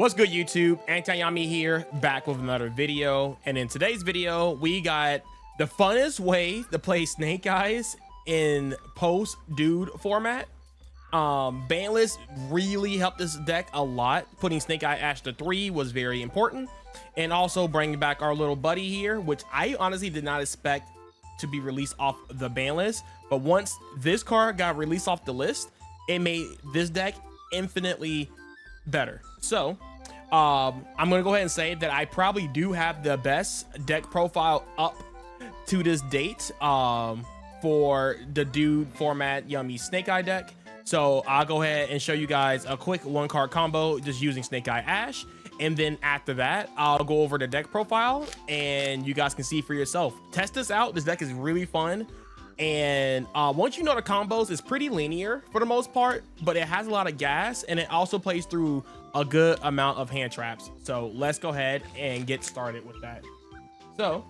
What's good, YouTube? Anti-Yami here, back with another video. And in today's video, we got the funnest way to play Snake Eyes in post dude format. Banless really helped this deck a lot. Putting Snake Eye Ash to 3 was very important. And also bringing back our little buddy here, which I honestly did not expect to be released off the ban list. But once this card got released off the list, it made this deck infinitely better. So I'm gonna go ahead and say that I probably do have the best deck profile up to this date for the dude format Yummy Snake Eye deck. So I'll go ahead and show you guys a quick 1-card combo just using Snake Eye Ash, and then after that I'll go over the deck profile and you guys can see for yourself. Test this out. This deck is really fun, and once you know the combos, it's pretty linear for the most part, but it has a lot of gas, and it also plays through a good amount of hand traps. So let's go ahead and get started with that. So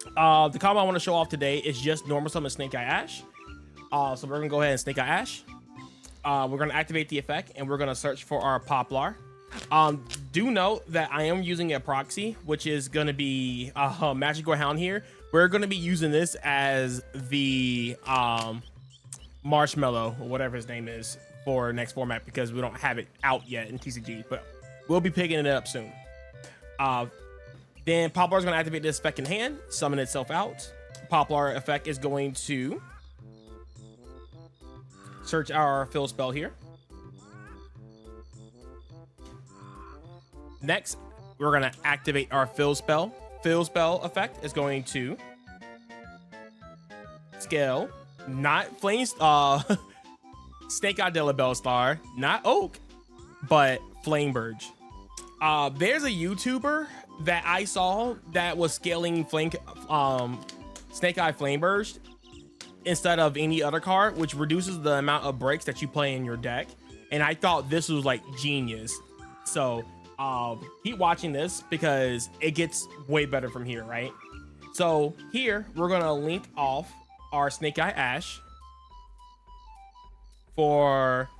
the combo I want to show off today is just normal summon Snake Eye Ash. So we're gonna go ahead and Snake Eye Ash. We're gonna activate the effect, and we're gonna search for our Poplar. Do note that I am using a proxy, which is gonna be Magical Hound here. We're gonna be using this as the Marshmallow, or whatever his name is, for next format, because we don't have it out yet in TCG, but we'll be picking it up soon. Then Poplar is gonna activate this effect in hand, summon itself out. Poplar effect is going to search our fill spell here. Next, we're gonna activate our fill spell. Fill spell effect is going to scale, not Flame, Snake Eye Bellstar, not Oak, but Flameburge. There's a YouTuber that I saw that was scaling Snake Eye Flameburge instead of any other card, which reduces the amount of breaks that you play in your deck. And I thought this was like genius. So keep watching this because it gets way better from here, right? So here we're gonna link off our Snake Eye Ash for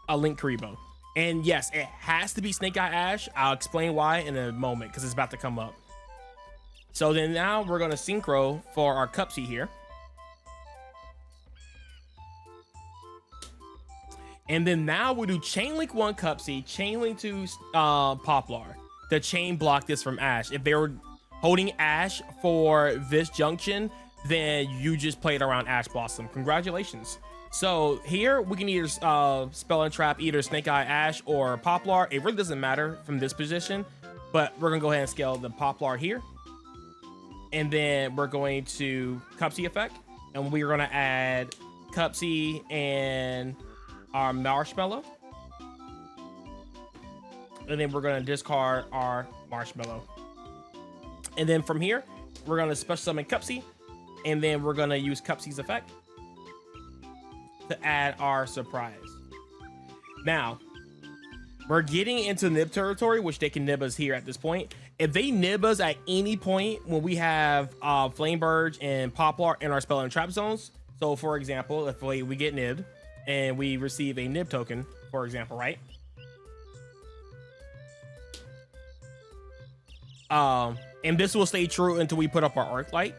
a Linkuriboh. And yes, it has to be Snake Eye Ash. I'll explain why in a moment because it's about to come up. So then now we're gonna synchro for our Cupsy here. And then now we'll do Chain Link 1 Cupsy, Chain Link 2 Poplar to chain block this from Ash. If they were holding Ash for this junction, then you just played around Ash Blossom. Congratulations. So here we can either spell and trap either Snake Eye Ash or Poplar. It really doesn't matter from this position, but we're gonna go ahead and scale the Poplar here. And then we're going to Cupsy effect, and we're gonna add Cupsy and our Marshmallow, and then we're gonna discard our Marshmallow. And then from here we're gonna special summon Cupsy, and then we're gonna use Cupsy's effect to add our surprise. Now we're getting into nib territory, which they can nib us here at this point. If they nib us at any point when we have Flameburge and Poplar in our spell and trap zones, so for example, if we get nibbed and we receive a nib token, for example, right? And this will stay true until we put up our Arc Light.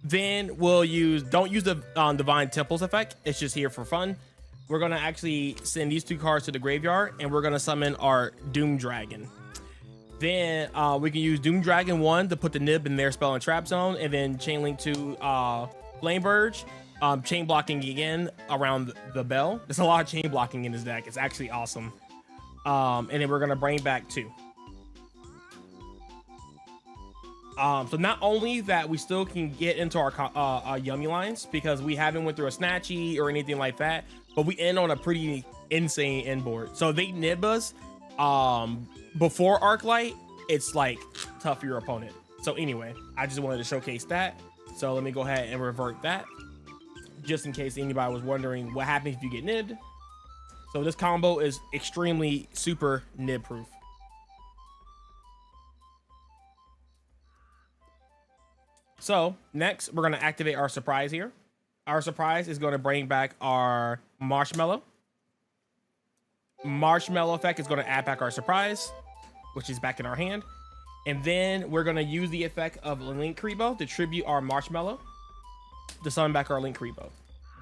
Then we'll don't use the Divine Temples effect. It's just here for fun. We're gonna actually send these 2 cards to the graveyard, and we're gonna summon our Doom Dragon. Then we can use Doom Dragon 1 to put the nib in their spell and trap zone, and then Chain Link to Flameburge. Chain blocking again around the bell. There's a lot of chain blocking in this deck. It's actually awesome. And then we're gonna bring back 2. So not only that, we still can get into our Yummy lines because we haven't went through a Snatchy or anything like that, but we end on a pretty insane end board. So they nib us before Arc Light, it's like tough for your opponent. So anyway, I just wanted to showcase that. So let me go ahead and revert that, just in case anybody was wondering what happens if you get nibbed. So this combo is extremely super nib proof. So next we're going to activate our surprise here. Our surprise is going to bring back our Marshmallow. Marshmallow effect is going to add back our surprise, which is back in our hand. And then we're going to use the effect of Linkuriboh to tribute our Marshmallow to summon back our Linkuriboh.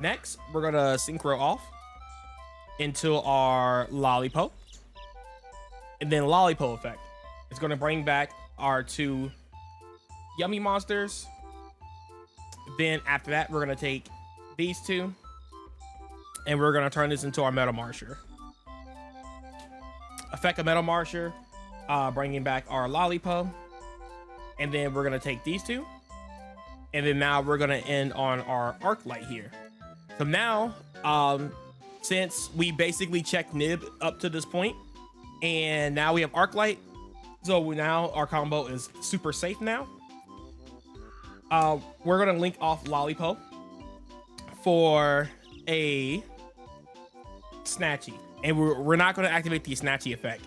Next, we're going to synchro off into our Lollipop. And then Lollipop effect. It's going to bring back our 2 Yummy monsters. Then after that, we're going to take these 2. And we're going to turn this into our Metal Marsher. Effect of Metal Marsher, bringing back our Lollipop. And then we're going to take these 2. And then now we're going to end on our Arclight here. So now, since we basically checked Nib up to this point, and now we have Arclight, so now our combo is super safe now. We're going to link off Lollipop for a Snatchy, and we're not going to activate the Snatchy effect.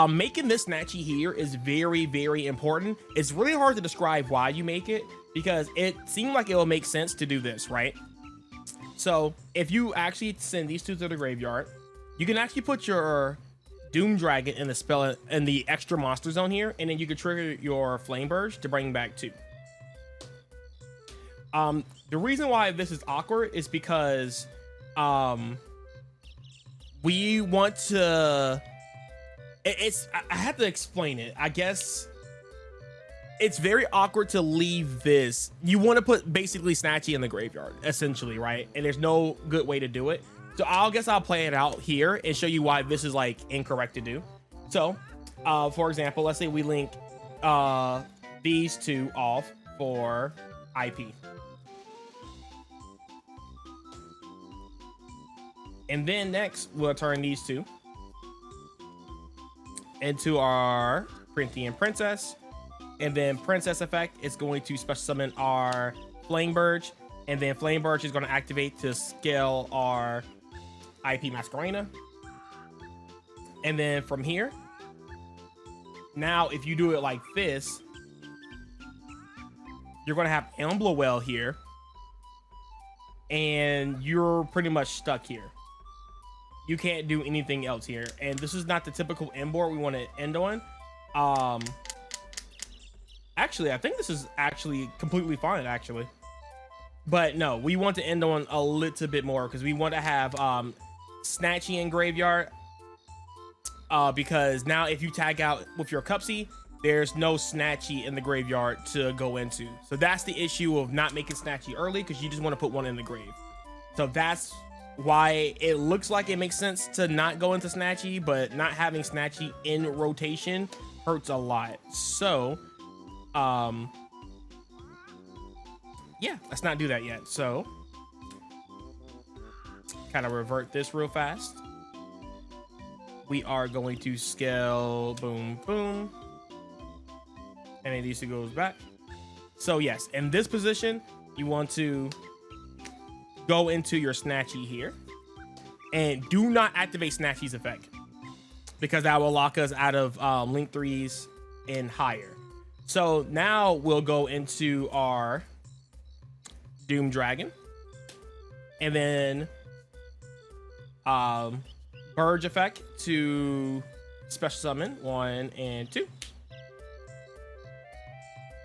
Making this Snatchy here is very, very important. It's really hard to describe why you make it, because it seemed like it will make sense to do this, right? So if you actually send these 2 to the graveyard, you can actually put your Doom Dragon in the spell in the extra monster zone here, and then you can trigger your Flame Burst to bring back 2. The reason why this is awkward is because we want to, I have to explain it. I guess it's very awkward to leave this. You want to put basically Snatchy in the graveyard, essentially, right? And there's no good way to do it. So I'll play it out here and show you why this is like incorrect to do. So, for example, let's say we link these 2 off for IP. And then next, we'll turn these 2 into our Princeton Princess. And then Princess effect is going to special summon our Flame Burge. And then Flame Burge is going to activate to scale our IP Masquerena. And then from here, now if you do it like this, you're going to have Emblawell here. And you're pretty much stuck here. You can't do anything else here. And this is not the typical end board we want to end on. Actually, I think this is actually completely fine, actually. But no, we want to end on a little bit more because we want to have Snatchy in graveyard. Because now if you tag out with your Cupsy, there's no Snatchy in the graveyard to go into. So that's the issue of not making Snatchy early, because you just want to put one in the grave. So that's why it looks like it makes sense to not go into Snatchy, but not having Snatchy in rotation hurts a lot. So yeah, let's not do that yet. So kind of revert this real fast. We are going to scale, boom, boom. And it needs to go back. So yes, in this position, you want to go into your Snatchy here. And do not activate Snatchy's effect, because that will lock us out of Link 3s and higher. So now we'll go into our Doom Dragon. And then Burge effect to special summon 1 and 2.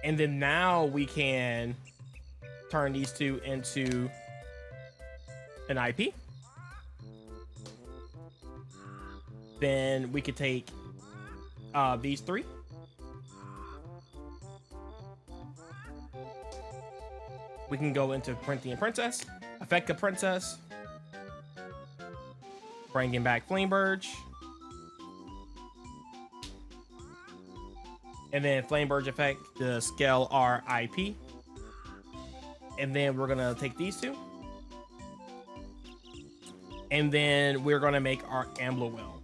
And then now we can turn these 2 into an IP. Then we could take these 3. We can go into Princeton Princess, effect a Princess, bringing back Flame Burge, and then Flame Burge effect to scale our IP. And then we're gonna take these 2, and then we're gonna make our Emblawell,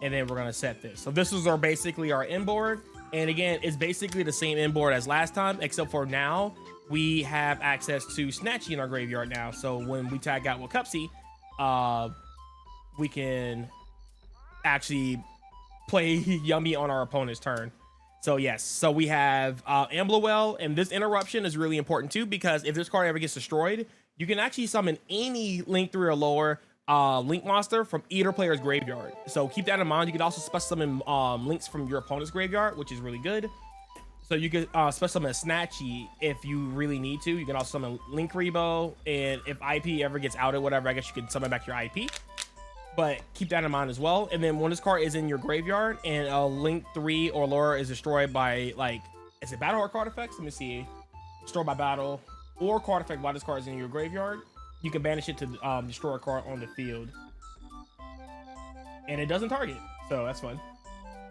and then we're gonna set this. So this is basically our end board. And again, it's basically the same end board as last time, except for now we have access to Snatchy in our graveyard now. So when we tag out with Cupsy, we can actually play Yummy on our opponent's turn. So yes, so we have Emblawell, and this interruption is really important too, because if this card ever gets destroyed, you can actually summon any Link 3 or lower Link monster from either player's graveyard. So keep that in mind. You can also special summon links from your opponent's graveyard, which is really good. So you can special summon a Snatchy if you really need to. You can also summon Link Rebo, and if IP ever gets outed, whatever, I guess you can summon back your IP. But keep that in mind as well. And then when this card is in your graveyard and a Link 3 or lower is destroyed by, like, is it battle or card effects? Let me see. Destroyed by battle or card effect while this card is in your graveyard, you can banish it to destroy a card on the field. And it doesn't target, so that's fun.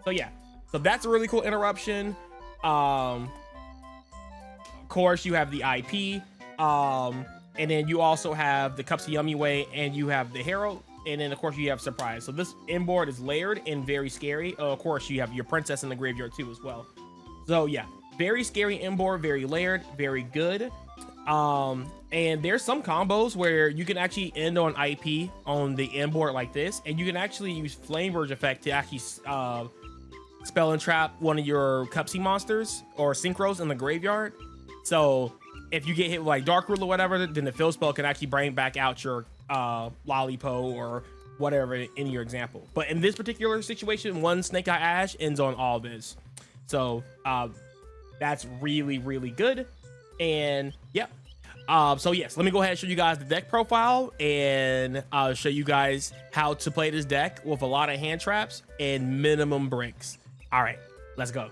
So yeah, so that's a really cool interruption. Of course, you have the IP, and then you also have the Cups of Yummy Way, and you have the Herald, and then of course you have Surprise. So this inboard is layered and very scary. Of course, you have your Princess in the graveyard too as well. So yeah, very scary inboard, very layered, very good. And there's some combos where you can actually end on IP on the inboard like this, and you can actually use Flame Verge effect to actually spell and trap one of your Cupsy monsters or Synchros in the graveyard. So if you get hit with like Dark Rule or whatever, then the fill spell can actually bring back out your Lollipo or whatever in your example. But in this particular situation, one Snake Eye Ash ends on all this. So that's really, really good. And yeah. So yes, let me go ahead and show you guys the deck profile, and I'll show you guys how to play this deck with a lot of hand traps and minimum bricks. All right, let's go.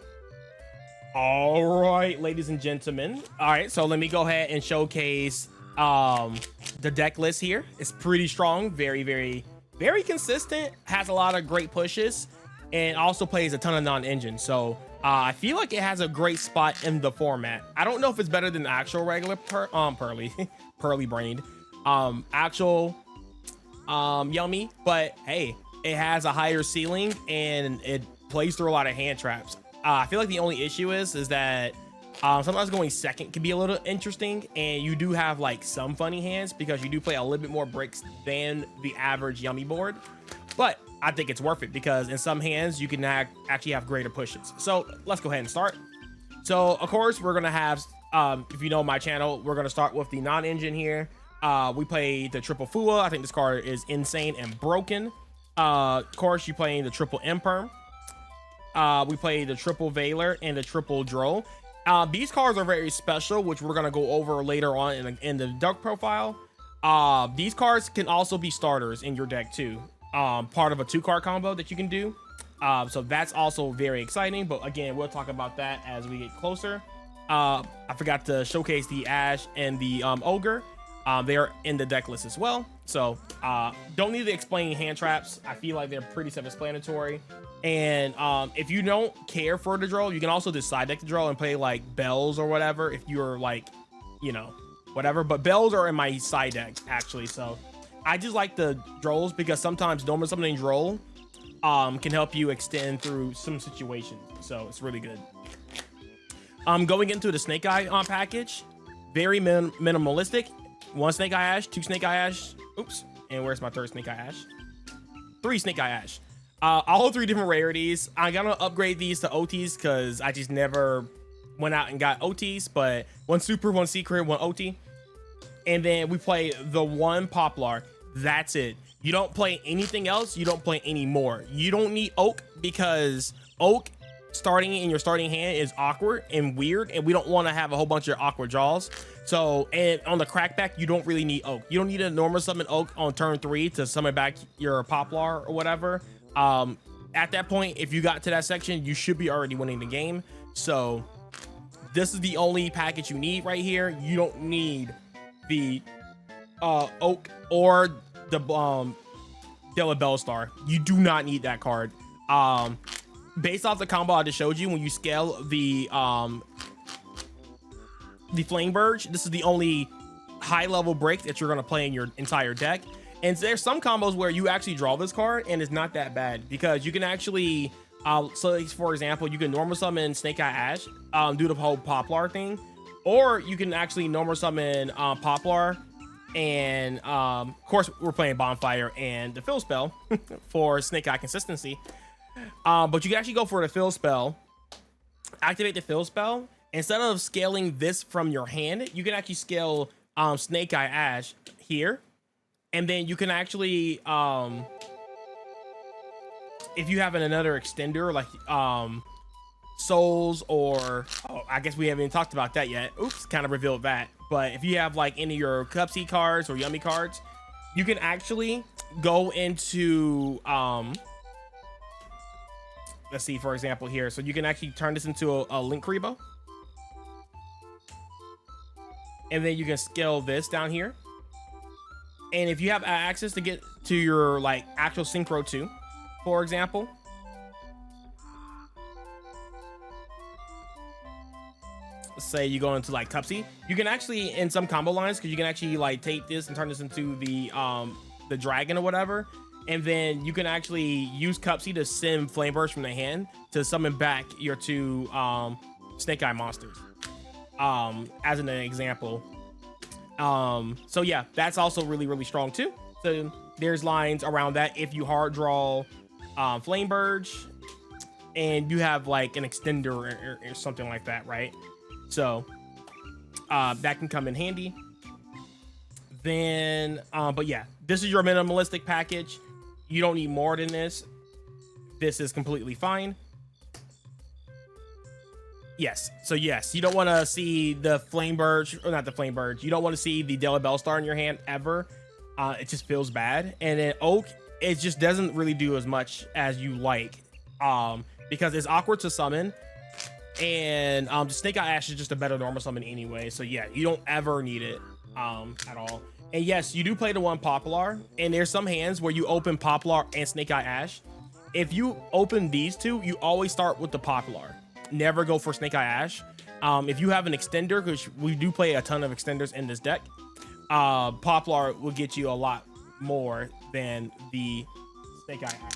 All right, ladies and gentlemen. All right, so let me go ahead and showcase the deck list here. It's pretty strong, very, very, very consistent, has a lot of great pushes, and also plays a ton of non-engine. So I feel like it has a great spot in the format. I don't know if it's better than the actual regular Pearly Brained actual Yummy, but hey, it has a higher ceiling and it plays through a lot of hand traps. I feel like the only issue is that sometimes going second can be a little interesting, and you do have like some funny hands because you do play a little bit more bricks than the average Yummy board, but I think it's worth it because in some hands you can actually have greater pushes. So let's go ahead and start. So of course we're gonna have, if you know my channel, we're gonna start with the non-engine here. We play the triple Fua. I think this card is insane and broken. Of course you playing the triple Imperm. We play the triple Veiler and the triple Droll. These cards are very special, which we're gonna go over later on in the deck profile. These cards can also be starters in your deck too. Part of a 2-card combo that you can do. So that's also very exciting, but again, we'll talk about that as we get closer. I forgot to showcase the Ash and the Ogre. They're in the deck list as well. So don't need to explain hand traps. I feel like they're pretty self-explanatory. And if you don't care for the draw, you can also just side deck the draw and play like Bells or whatever if you're like, you know, whatever. But Bells are in my side deck actually, so I just like the Drolls because sometimes normal summoning Droll can help you extend through some situations. So it's really good. Going into the Snake Eye package, very minimalistic. 1 Snake Eye Ash, 2 Snake Eye Ash. Oops. And where's my 3rd Snake Eye Ash? 3 Snake Eye Ash. All 3 different rarities. I'm gonna upgrade these to OTs because I just never went out and got OTs, but 1 super, 1 secret, 1 OT. And then we play the 1 Poplar. That's it. You don't play anything else. You don't play any more. You don't need Oak because Oak starting in your starting hand is awkward and weird, and we don't want to have a whole bunch of awkward draws. So, and on the crackback, you don't really need Oak. You don't need a normal summon Oak on turn 3 to summon back your Poplar or whatever. At that point, if you got to that section, you should be already winning the game. So this is the only package you need right here. You don't need the Oak or the Della Bellstar. You do not need that card. Based off the combo I just showed you, when you scale the Flame Verge, this is the only high level break that you're gonna play in your entire deck. And there's some combos where you actually draw this card and it's not that bad because you can actually so for example, you can normal summon Snake Eye Ash, do the whole Poplar thing, or you can actually normal summon Poplar, and of course we're playing Bonfire and the Fill Spell for Snake Eye consistency. But you can actually go for the Fill Spell, activate the Fill Spell. Instead of scaling this from your hand, you can actually scale Snake Eye Ash here, And then you can actually, if you have another extender like souls, or I guess we haven't even talked about that yet. Oops, kind of revealed that. But if you have like any of your Cupsy cards or Yummy cards, you can actually go into let's see, for example here. So you can actually turn this into a Linkuriboh, and then you can scale this down here. And if you have access to get to your like actual Synchro 2, for example, say you go into like Cupsy, you can actually, in some combo lines, because you can actually like take this and turn this into the dragon or whatever, and then you can actually use Cupsy to send Flame Burst from the hand to summon back your two Snake Eye monsters, as an example. So yeah, that's also really strong too. So there's lines around that if you hard draw Flame Burst and you have like an extender or something like that, right? So that can come in handy. Then but yeah, this is your minimalistic package. You don't need more than this. This is completely fine. Yes, so yes, you don't want to see the Flame Burst, or not the Flame Burst, you don't want to see the Dela Bellstar in your hand ever. It just feels bad. And then Oak, it just doesn't really do as much as you like, because it's awkward to summon, and the Snake Eye Ash is just a better normal summon anyway. So yeah, you don't ever need it at all. And yes, you do play the one Poplar, and there's some hands where you open Poplar and Snake Eye Ash. If you open these two, you always start with the Poplar. Never go for Snake Eye Ash. If you have an extender, because we do play a ton of extenders in this deck, Poplar will get you a lot more than the Snake Eye Ash.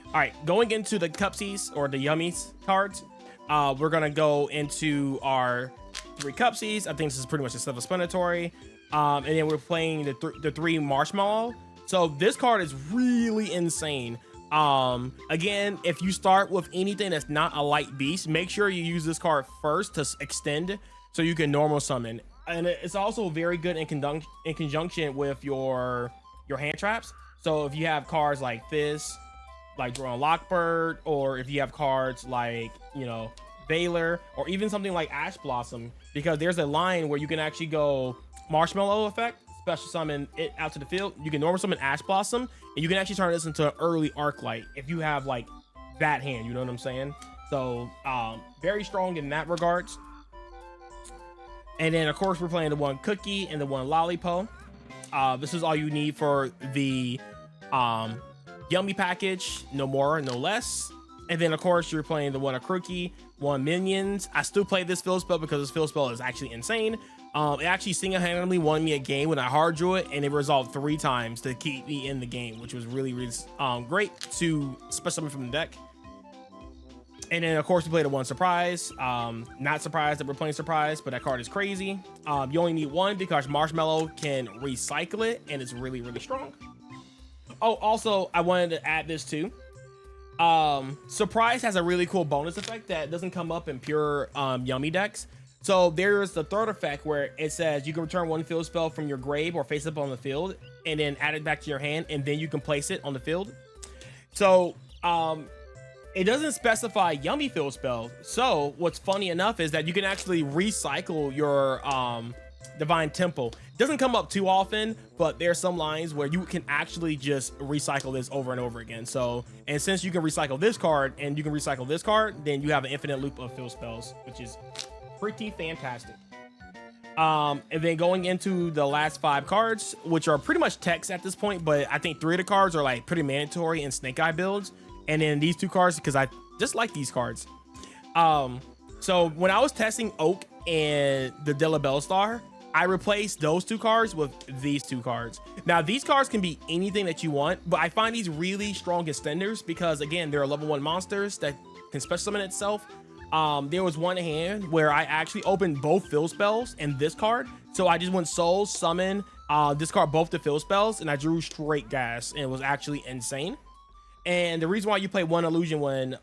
All right, going into the Cupsies or the Yummies cards, we're gonna go into our 3 Cupsies. I think this is pretty much a self-explanatory. And then we're playing the 3 Marshmallow. So this card is really insane. Again, if you start with anything that's not a light beast, make sure you use this card first to extend so you can normal summon. And it's also very good in conjunction with your hand traps. So if you have cards like this, like Drone Lockbird, or if you have cards like, you know, Valor, or even something like Ash Blossom, because there's a line where you can actually go Marshmallow effect, special summon it out to the field. You can normal summon Ash Blossom, and you can actually turn this into an early Arclight if you have like that hand, you know what I'm saying? So very strong in that regards. And then of course we're playing the one Cookie and the one Lollipo. This is all you need for the Yummy package, no more, no less. And then of course you're playing the one Akrookie, one Minions. I still play this field spell because this field spell is actually insane. It actually single-handedly won me a game when I hard drew it, and it resolved 3 times to keep me in the game, which was really great to special summon from the deck. And then of course we played the one Surprise. Not surprised that we're playing Surprise, but that card is crazy. You only need 1 because Marshmallow can recycle it, and it's really strong. Oh, also I wanted to add this too. Surprise has a really cool bonus effect that doesn't come up in pure Yummy decks. So there's the third effect where it says you can return 1 field spell from your grave or face up on the field, and then add it back to your hand, and then you can place it on the field. So it doesn't specify Yummy field spell. So what's funny enough is that you can actually recycle your Divine Temple. It doesn't come up too often, but there's some lines where you can actually just recycle this over and over again. So, and since you can recycle this card and you can recycle this card, then you have an infinite loop of field spells, which is pretty fantastic. And then going into the last 5 cards, which are pretty much text at this point, but I think 3 of the cards are like pretty mandatory in Snake Eye builds. And then these 2 cards, because I just like these cards. So when I was testing Oak and the Dela Bellstar, I replaced those 2 cards with these 2 cards. Now these cards can be anything that you want, but I find these really strong extenders because again, they're level 1 monsters that can special summon itself. There was one hand where I actually opened both field spells and this card. So I just went Soul, Summon, discard both the field spells, and I drew straight gas, and it was actually insane. And the reason why you play 1 Illusion when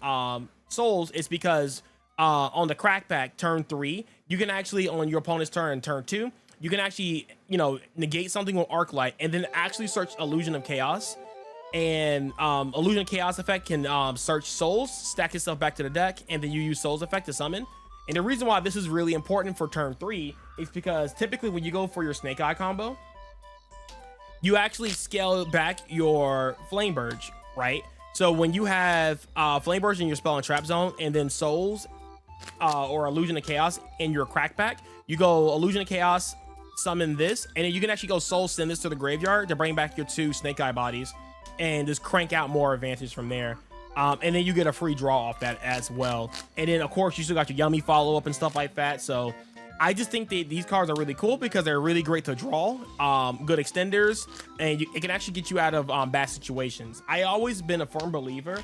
Souls is because on the Crackback turn 3, you can actually on your opponent's turn 2, you can actually, you know, negate something with Arc Light and then actually search Illusion of Chaos. And Illusion of Chaos effect can search souls, stack itself back to the deck, and then you use souls effect to summon. And the reason why this is really important for turn 3 is because typically when you go for your Snake Eye combo, you actually scale back your Flame Burge, right? So when you have Flame Burge in your spell and trap zone, and then souls or Illusion of Chaos in your crackback, you go Illusion of Chaos, summon this, and then you can actually go soul send this to the graveyard to bring back your 2 Snake Eye bodies and just crank out more advantage from there. And then you get a free draw off that as well. And then of course you still got your Yummy follow up and stuff like that. So I just think that these cards are really cool because they're really great to draw, good extenders, and it can actually get you out of bad situations. I always been a firm believer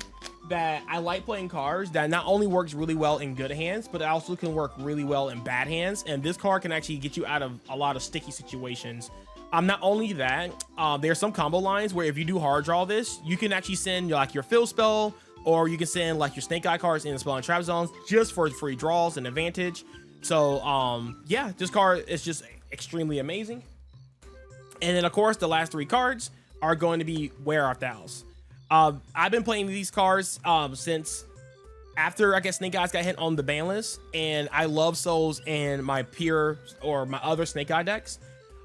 that I like playing cards that not only works really well in good hands, but it also can work really well in bad hands. And this card can actually get you out of a lot of sticky situations. Not only that, there's some combo lines where if you do hard draw this, you can actually send like your fill spell, or you can send like your Snake Eye cards in the spell and trap zones just for free draws and advantage. So yeah, this card is just extremely amazing. And then of course the last 3 cards are going to be Wear Out Thous. I've been playing these cards since after I guess Snake Eyes got hit on the ban list, and I love souls in my peer or my other Snake Eye decks.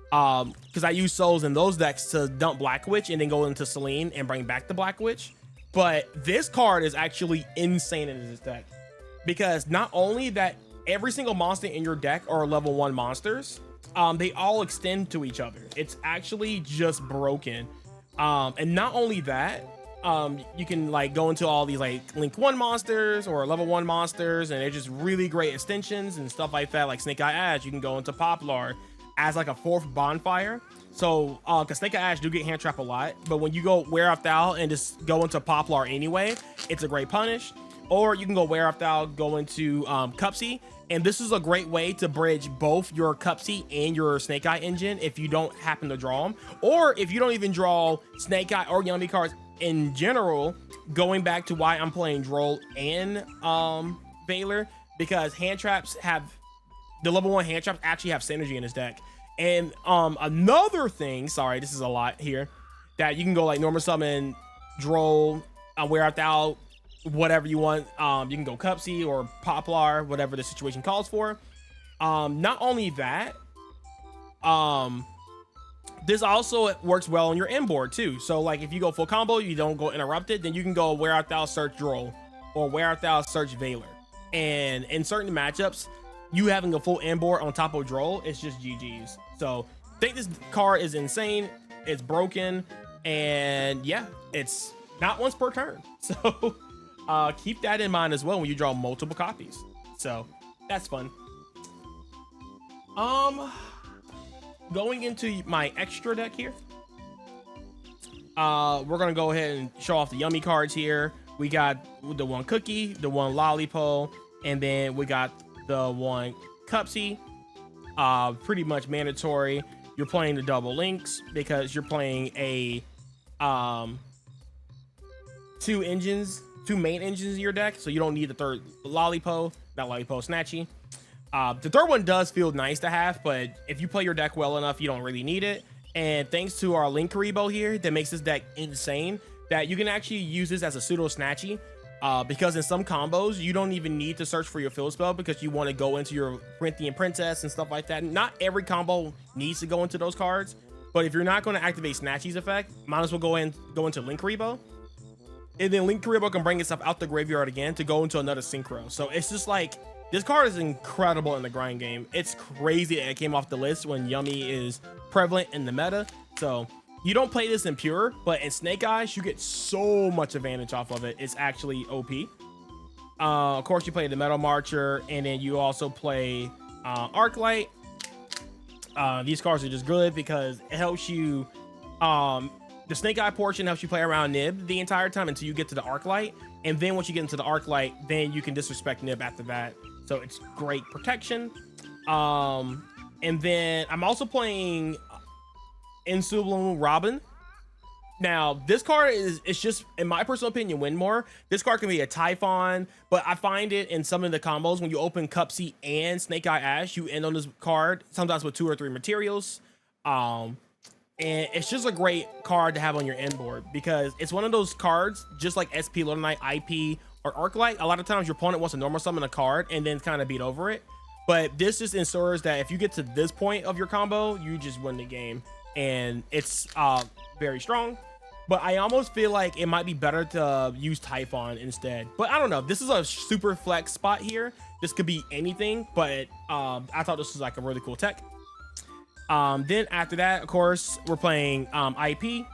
Because I use souls in those decks to dump Black Witch and then go into Selene and bring back the Black Witch. But this card is actually insane in this deck, because not only that every single monster in your deck are level 1 monsters, they all extend to each other. It's actually just broken. And not only that, you can like go into all these like Link 1 monsters or level 1 monsters, and they're just really great extensions and stuff like that. Like Snake Eye Ash, you can go into Poplar as like a 4th bonfire. So because Snake Eye Ash do get hand trap a lot, but when you go Wear Out Thou and just go into Poplar anyway, it's a great punish. Or you can go Wear Out Thou, go into Cupsy, and this is a great way to bridge both your Cupsy and your Snake Eye engine if you don't happen to draw them, or if you don't even draw Snake Eye or Yummy cards in general. Going back to why I'm playing Droll and Veiler, because hand traps have the level 1 hand traps actually have synergy in his deck. And another thing, sorry, this is a lot here, that you can go like normal summon Droll, Wear Out Thou, whatever you want. You can go Cupsy or Poplar, whatever the situation calls for. Not only that, this also works well on your inboard too. So like if you go full combo, you don't go interrupted, then you can go Wear Out Thou, search Droll, or Wear Out Thou, search Veiler. And in certain matchups, you having a full inboard on top of Droll, it's just GG's. So I think this card is insane. It's broken, and yeah, it's not once per turn. So keep that in mind as well when you draw multiple copies. So that's fun. Going into my extra deck here, we're gonna go ahead and show off the Yummy cards here. We got the 1 Cookie, the 1 Lollipop, and then we got the 1 Cupsy. Pretty much mandatory. You're playing the double links because you're playing a 2 main engines in your deck, so you don't need the 3rd Lollipop, not Lollipop, Snatchy. The 3rd one does feel nice to have, but if you play your deck well enough, you don't really need it. And thanks to our Link Karibo here, that makes this deck insane, that you can actually use this as a pseudo Snatchy. Because in some combos, you don't even need to search for your fill spell because you want to go into your Corinthian Princess and stuff like that. Not every combo needs to go into those cards, but if you're not going to activate Snatchy's effect, might as well go into Link Karibo. And then Link Karibo can bring itself out the graveyard again to go into another Synchro. So it's just like, this card is incredible in the grind game. It's crazy that it came off the list when Yummy is prevalent in the meta. So you don't play this in pure, but in Snake Eyes, you get so much advantage off of it. It's actually OP. Of course, you play the Metal Marcher, and then you also play Arc Light. These cards are just good because it helps you. The Snake Eye portion helps you play around Nib the entire time until you get to the Arc Light. And then once you get into the Arc Light, then you can disrespect Nib after that. So it's great protection. And then I'm also playing Insublimable Robin. Now, this card it's just, in my personal opinion, win more. This card can be a Typhon, but I find it in some of the combos when you open Cup C and Snake Eye Ash, you end on this card, sometimes with 2 or 3 materials. And it's just a great card to have on your end board because it's one of those cards, just like SP, Lotus Knight, IP, or Arclight. A lot of times your opponent wants to normal summon a card and then kind of beat over it. But this just ensures that if you get to this point of your combo, you just win the game. And it's very strong. But I almost feel like it might be better to use Typhon instead. But I don't know. This is a super flex spot here. This could be anything, but I thought this was like a really cool tech. Then after that, of course, we're playing IP,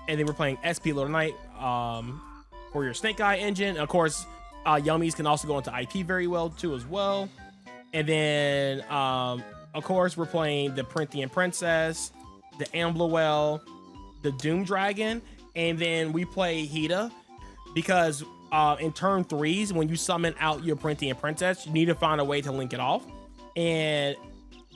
and then we're playing SP Lotus Knight for your Snake Eye engine. And of course, Yummies can also go into IP very well too as well. And then, of course, we're playing the Printhean Princess, the Amblowell, the Doom Dragon, and then we play Hida because in turn 3s, when you summon out your Printhean Princess, you need to find a way to link it off. And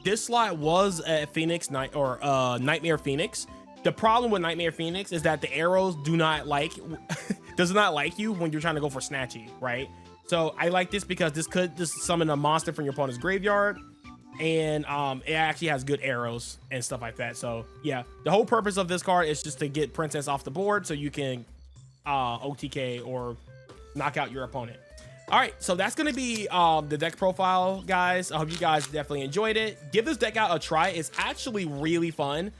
this slot was a Phoenix Night or Nightmare Phoenix. The problem with Nightmare Phoenix is that the arrows does not like you when you're trying to go for Snatchy, right? So I like this because this could just summon a monster from your opponent's graveyard, and it actually has good arrows and stuff like that. So yeah, the whole purpose of this card is just to get Princess off the board so you can OTK or knock out your opponent. All right, so that's gonna be the deck profile, guys. I hope you guys definitely enjoyed it. Give this deck out a try. It's actually really fun,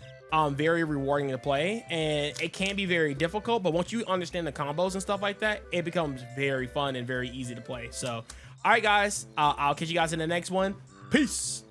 very rewarding to play, and it can be very difficult, but once you understand the combos and stuff like that, it becomes very fun and very easy to play. So all right, guys, I'll catch you guys in the next one. Peace.